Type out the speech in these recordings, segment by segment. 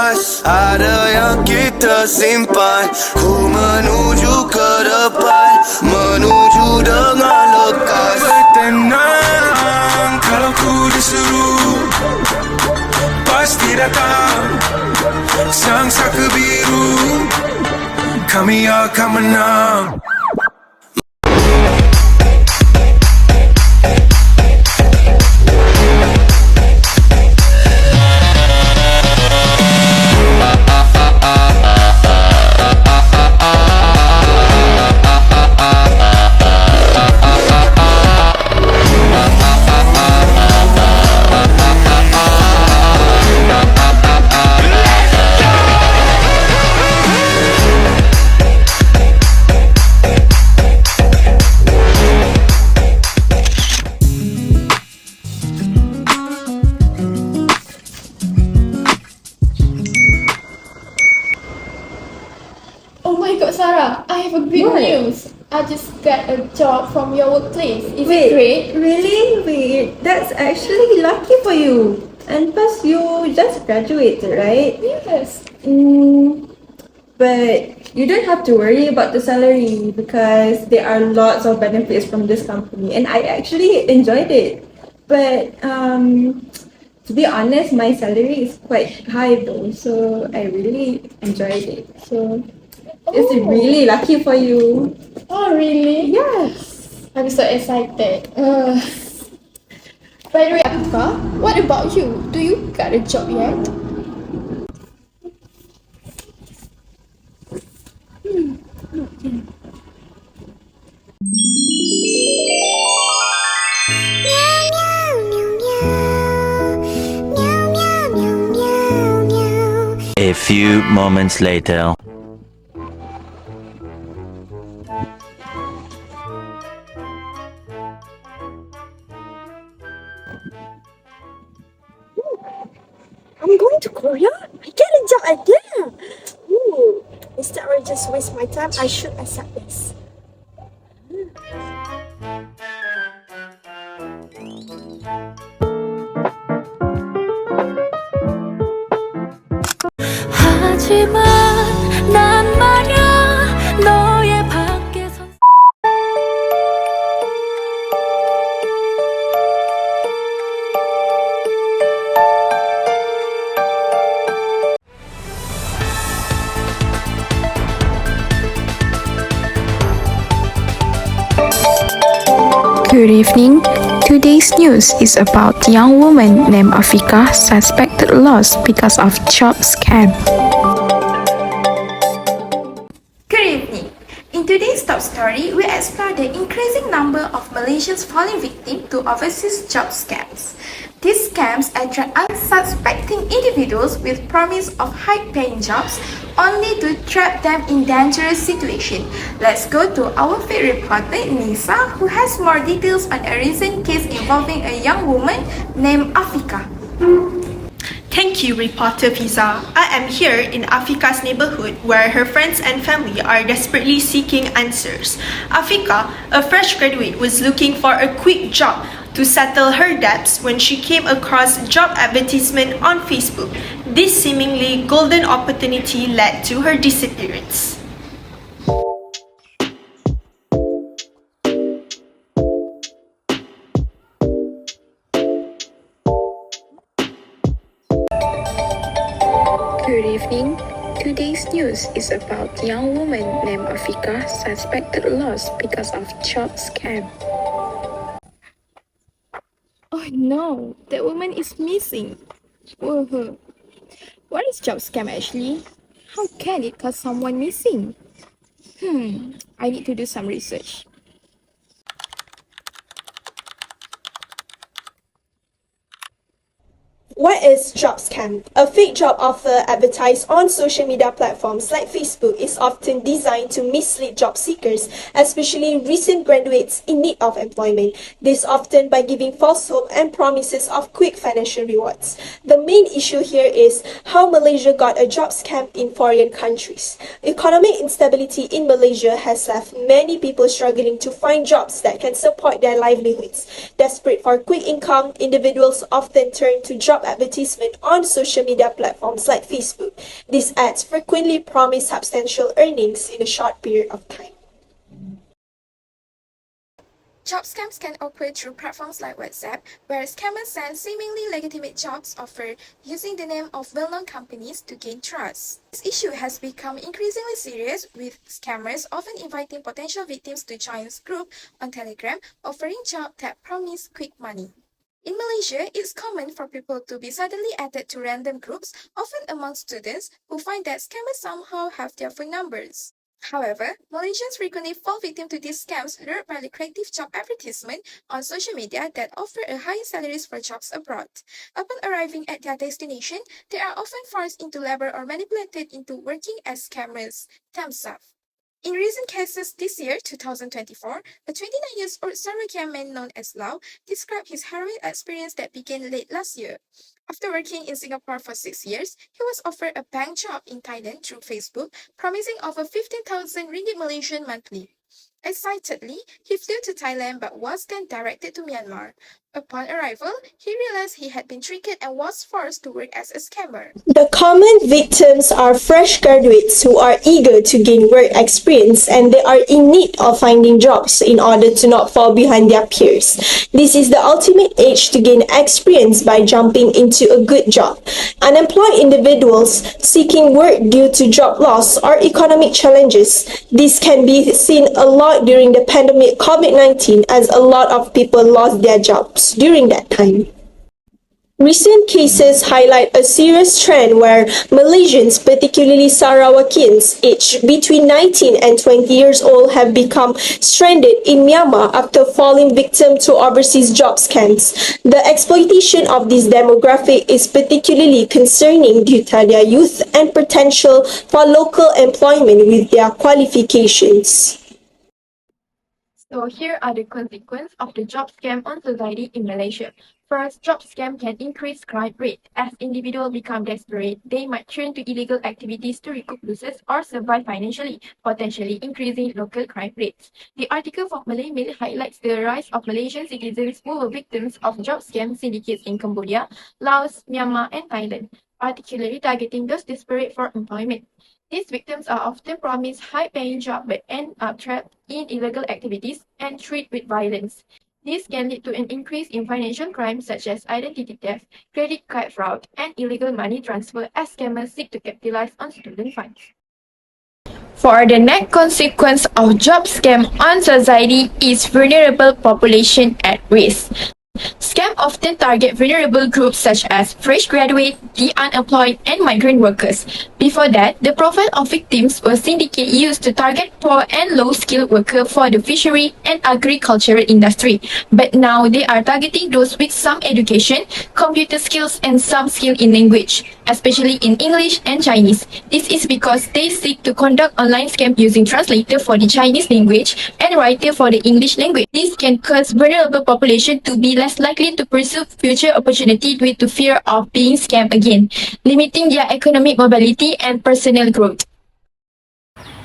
lepas. Ada yang kita simpan, ku menuju ke depan, menuju dengan lekas. Bertenang kalau ku disuruh, pasti datang sang saka biru, kami akan menang. Oh my god, Sarah, I have a good news. I just got a job from your workplace. Is it great? Really? Wait, that's actually lucky for you. And plus, you just graduated, right? Yes. But you don't have to worry about the salary because there are lots of benefits from this company, and I actually enjoyed it. But to be honest, my salary is quite high though, so I really enjoyed it. So it's really lucky for you. Oh, really? Yes. I'm so excited. By the way, Afifa, what about you? Do you got a job yet? A few moments later. I'm going to Korea? I get a job again! Ooh, instead of just waste my time, I should accept this. 하지만 난 말야 너의 밖에선 Good evening. Today's news is about young woman named Afika suspected lost because of job scam. Good evening. In today's top story, we explore the increasing number of Malaysians falling victim to overseas job scams. These scams attract unsuspecting individuals with promise of high-paying jobs only to trap them in dangerous situations. Let's go to our field reporter Nisa, who has more details on a recent case involving a young woman named Afika. Thank you, reporter Fiza. I am here in Afika's neighborhood where her friends and family are desperately seeking answers. Afika, a fresh graduate, was looking for a quick job to settle her debts when she came across a job advertisement on Facebook. This seemingly golden opportunity led to her disappearance. Good evening. Today's news is about young woman named Afika suspected lost because of job scam. Oh no, that woman is missing. Whoa. What is job scam actually? How can it cause someone missing? I need to do some research. What is job scam? A fake job offer advertised on social media platforms like Facebook is often designed to mislead job seekers, especially recent graduates in need of employment. This often by giving false hope and promises of quick financial rewards. The main issue here is how Malaysia got a job scam in foreign countries. Economic instability in Malaysia has left many people struggling to find jobs that can support their livelihoods. Desperate for quick income, individuals often turn to job advertisements advertisement on social media platforms like Facebook. These ads frequently promise substantial earnings in a short period of time. Job scams can occur through platforms like WhatsApp, where scammers send seemingly legitimate jobs offer using the name of well-known companies to gain trust. This issue has become increasingly serious, with scammers often inviting potential victims to join groups on Telegram offering jobs that promise quick money. In Malaysia, it's common for people to be suddenly added to random groups, often among students who find that scammers somehow have their phone numbers. However, Malaysians frequently fall victim to these scams lured by lucrative job advertisements on social media that offer a higher salaries for jobs abroad. Upon arriving at their destination, they are often forced into labor or manipulated into working as scammers themselves. In recent cases this year, 2024, a 29-year-old Slovakian man known as Lau described his harrowing experience that began late last year. After working in Singapore for 6 years, he was offered a bank job in Thailand through Facebook, promising over 15,000 ringgit Malaysian monthly. Excitedly, he flew to Thailand but was then directed to Myanmar. Upon arrival, he realized he had been tricked and was forced to work as a scammer. The common victims are fresh graduates who are eager to gain work experience, and they are in need of finding jobs in order to not fall behind their peers. This is the ultimate age to gain experience by jumping into a good job. Unemployed individuals seeking work due to job loss or economic challenges. This can be seen a lot during the pandemic COVID-19, as a lot of people lost their jobs during that time. Recent cases highlight a serious trend where Malaysians, particularly Sarawakians, aged between 19 and 20 years old, have become stranded in Myanmar after falling victim to overseas job scams. The exploitation of this demographic is particularly concerning due to their youth and potential for local employment with their qualifications. So here are the consequences of the job scam on society in Malaysia. First, job scam can increase crime rate. As individuals become desperate, they might turn to illegal activities to recoup losses or survive financially, potentially increasing local crime rates. The article from Malay Mail highlights the rise of Malaysian citizens who were victims of job scam syndicates in Cambodia, Laos, Myanmar, and Thailand, particularly targeting those desperate for employment. These victims are often promised high-paying jobs but end up trapped in illegal activities and treated with violence. This can lead to an increase in financial crimes such as identity theft, credit card fraud, and illegal money transfer as scammers seek to capitalize on stolen funds. For the net consequence of job scam on society is vulnerable population at risk. Scams often target vulnerable groups such as fresh graduates, the unemployed, and migrant workers. Before that, the profile of victims was syndicates used to target poor and low-skilled workers for the fishery and agricultural industry. But now they are targeting those with some education, computer skills, and some skill in language, especially in English and Chinese. This is because they seek to conduct online scams using translator for the Chinese language and writer for the English language. This can cause vulnerable population to be less likely to pursue future opportunity due to fear of being scammed again, limiting their economic mobility and personal growth.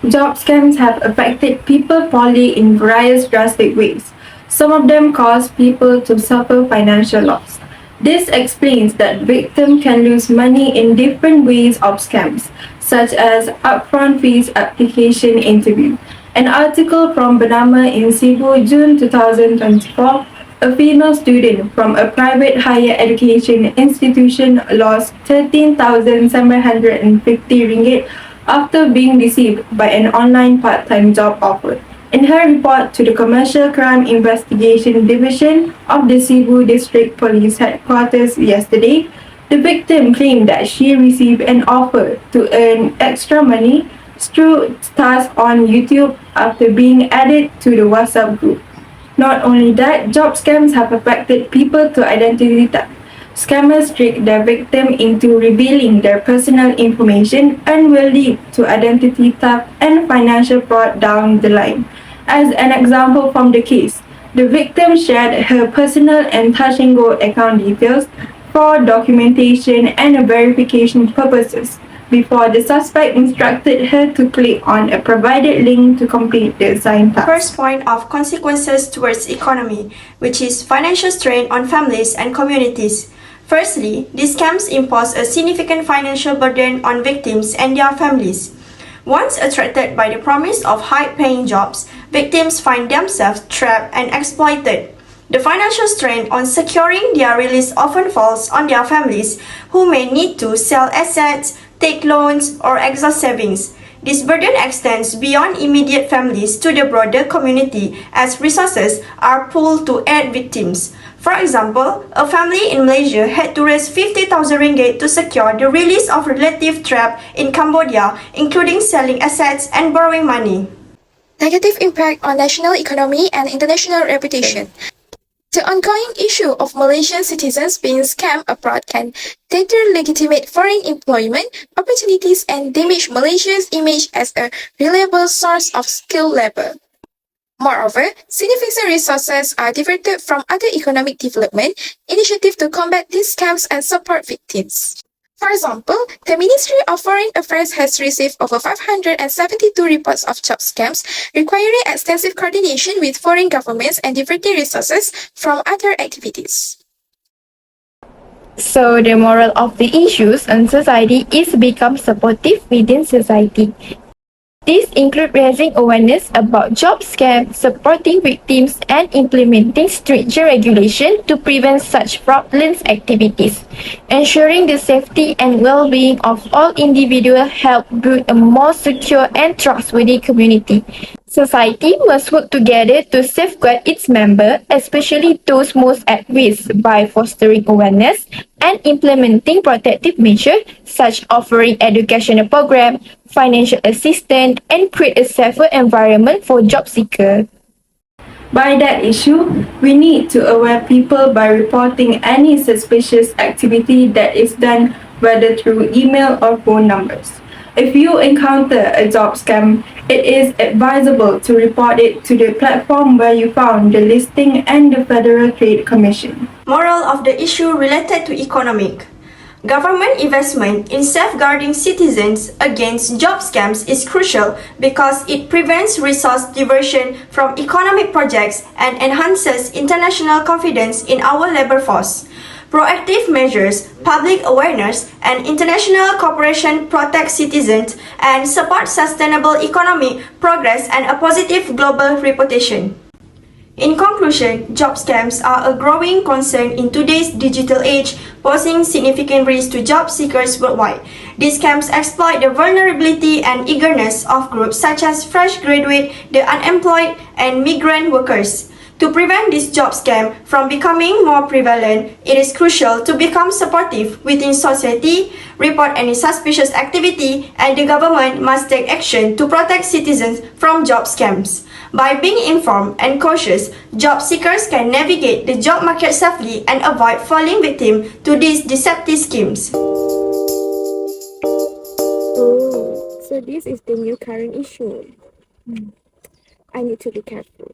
Job scams have affected people poorly in various drastic ways. Some of them cause people to suffer financial loss. This explains that victims can lose money in different ways of scams, such as upfront fees, application, interview. An article from Bernama in Cebu, June 2024, a female student from a private higher education institution lost 13,750 ringgit after being deceived by an online part-time job offer. In her report to the Commercial Crime Investigation Division of the Cebu District Police Headquarters yesterday, the victim claimed that she received an offer to earn extra money through tasks on YouTube after being added to the WhatsApp group. Not only that, job scams have affected people to identity theft. Scammers trick their victim into revealing their personal information and will lead to identity theft and financial fraud down the line. As an example from the case, the victim shared her personal and Touch 'n Go account details for documentation and verification purposes before the suspect instructed her to click on a provided link to complete the assigned task. First point of consequences towards economy, which is financial strain on families and communities. Firstly, these scams impose a significant financial burden on victims and their families. Once attracted by the promise of high-paying jobs, victims find themselves trapped and exploited. The financial strain on securing their release often falls on their families, who may need to sell assets, take loans, or exhaust savings. This burden extends beyond immediate families to the broader community as resources are pooled to aid victims. For example, a family in Malaysia had to raise 50,000 ringgit to secure the release of relative trapped in Cambodia, including selling assets and borrowing money. Negative impact on national economy and international reputation. The ongoing issue of Malaysian citizens being scammed abroad can deter-legitimate foreign employment opportunities and damage Malaysia's image as a reliable source of skilled labor. Moreover, significant resources are diverted from other economic development initiatives to combat these scams and support victims. For example, the Ministry of Foreign Affairs has received over 572 reports of job scams requiring extensive coordination with foreign governments and diverting resources from other activities. So the moral of the issues in society is become supportive within society. These include raising awareness about job scams, supporting victims, and implementing stricter regulation to prevent such fraudulent activities. Ensuring the safety and well-being of all individuals help build a more secure and trustworthy community. Society must work together to safeguard its members, especially those most at risk, by fostering awareness and implementing protective measures such offering educational programs, financial assistance, and create a safer environment for job seekers. By that issue, we need to aware people by reporting any suspicious activity that is done whether through email or phone numbers. If you encounter a job scam, it is advisable to report it to the platform where you found the listing and the Federal Trade Commission. Moral of the issue related to economic. Government investment in safeguarding citizens against job scams is crucial because it prevents resource diversion from economic projects and enhances international confidence in our labor force. Proactive measures, public awareness, and international cooperation protect citizens and support sustainable economic progress and a positive global reputation. In conclusion, job scams are a growing concern in today's digital age, posing significant risks to job seekers worldwide. These scams exploit the vulnerability and eagerness of groups such as fresh graduate, the unemployed, and migrant workers. To prevent this job scam from becoming more prevalent, it is crucial to become supportive within society, report any suspicious activity, and the government must take action to protect citizens from job scams. By being informed and cautious, job seekers can navigate the job market safely and avoid falling victim to these deceptive schemes. Oh, so this is the new current issue. I need to be careful.